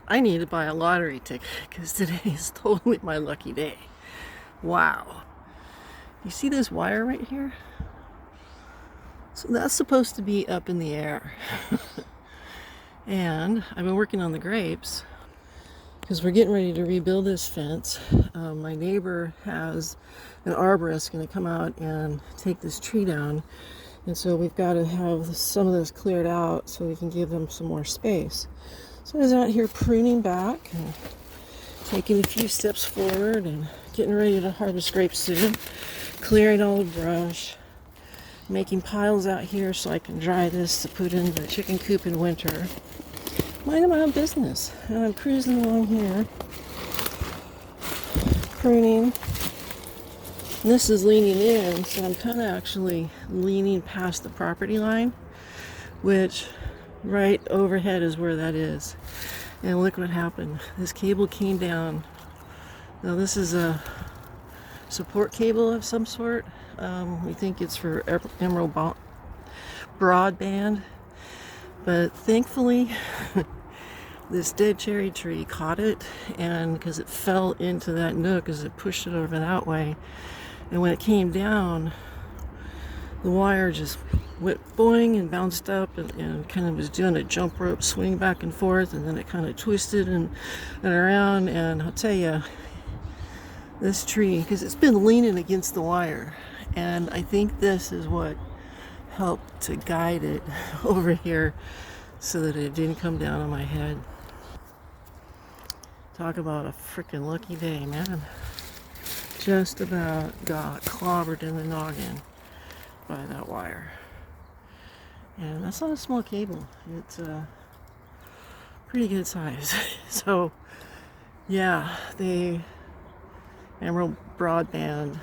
I need to buy a lottery ticket because today is totally my lucky day. Wow. You see this wire right here? So that's supposed to be up in the air. And I've been working on the grapes because we're getting ready to rebuild this fence. My neighbor has an arborist going to come out and take this tree down. And so we've got to have some of this cleared out so we can give them some more space. So I was out here pruning back and taking a few steps forward and getting ready to harvest grapes soon. Clearing all the brush. Making piles out here so I can dry this to put in the chicken coop in winter. Minding my own business. And I'm cruising along here. Pruning. And this is leaning in, so I'm kind of actually leaning past the property line, which right overhead is where that is. And look what happened. This cable came down. Now this is a support cable of some sort. We think it's for emerald broadband, but thankfully this dead cherry tree caught it, and because it fell into that nook as it pushed it over that way, and when it came down, the wire just went boing and bounced up and kind of was doing a jump rope swing back and forth, and then it kind of twisted and around. And I'll tell you, this tree, because it's been leaning against the wire, and I think this is what helped to guide it over here so that it didn't come down on my head. Talk about a freaking lucky day, man. Just about got clobbered in the noggin by that wire. And that's not a small cable. It's pretty good size. So yeah, the emerald broadband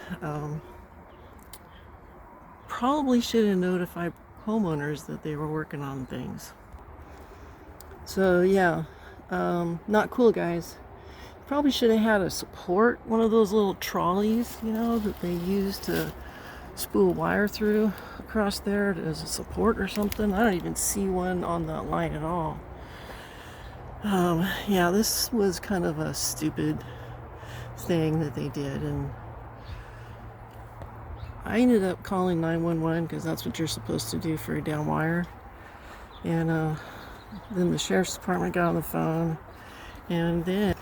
probably should have notified homeowners that they were working on things. So yeah, not cool, guys. Probably should have had a support, one of those little trolleys, you know, that they use to spool wire through across there as a support or something. I don't even see one on that line at all. Yeah, this was kind of a stupid thing that they did, and I ended up calling 911 because that's what you're supposed to do for a down wire. And then the sheriff's department got on the phone, and then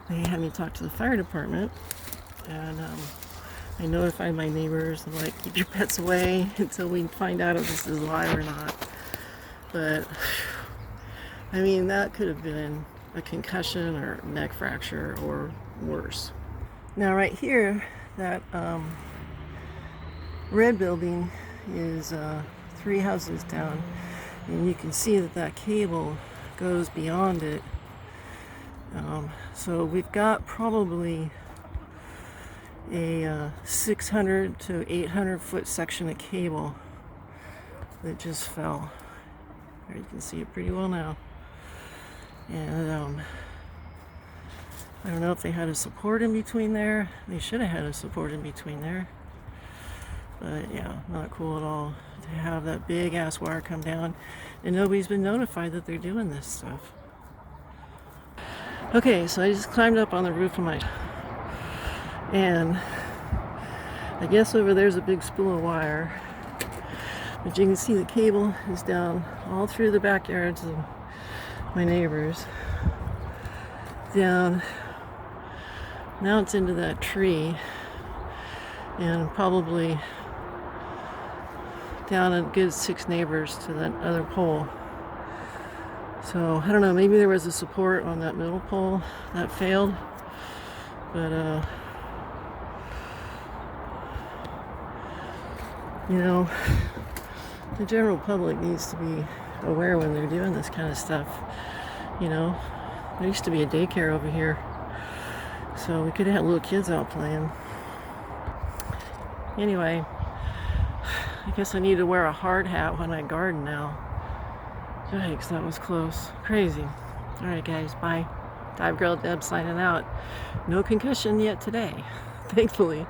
they had me talk to the fire department, and I notified my neighbors, and like, keep your pets away until we find out if this is live or not. But I mean, that could have been a concussion or neck fracture or worse. Now right here, that red building is 3 houses down, and you can see that that cable goes beyond it. So we've got probably a 600 to 800 foot section of cable that just fell. There, you can see it pretty well now. And I don't know if they had a support in between there. They should have had a support in between there. But yeah, not cool at all to have that big ass wire come down, and nobody's been notified that they're doing this stuff. Okay, so I just climbed up on the roof of my, and I guess over there's a big spool of wire, but you can see the cable is down all through the backyards of my neighbors. Down, now it's into that tree, and probably down a good 6 neighbors to that other pole. So I don't know, maybe there was a support on that middle pole that failed, but you know, the general public needs to be aware when they're doing this kind of stuff. You know, there used to be a daycare over here, so we could have had little kids out playing. Anyway, I guess I need to wear a hard hat when I garden now. Yikes, that was close. Crazy. Alright guys, bye. Dive Girl Deb signing out. No concussion yet today, thankfully.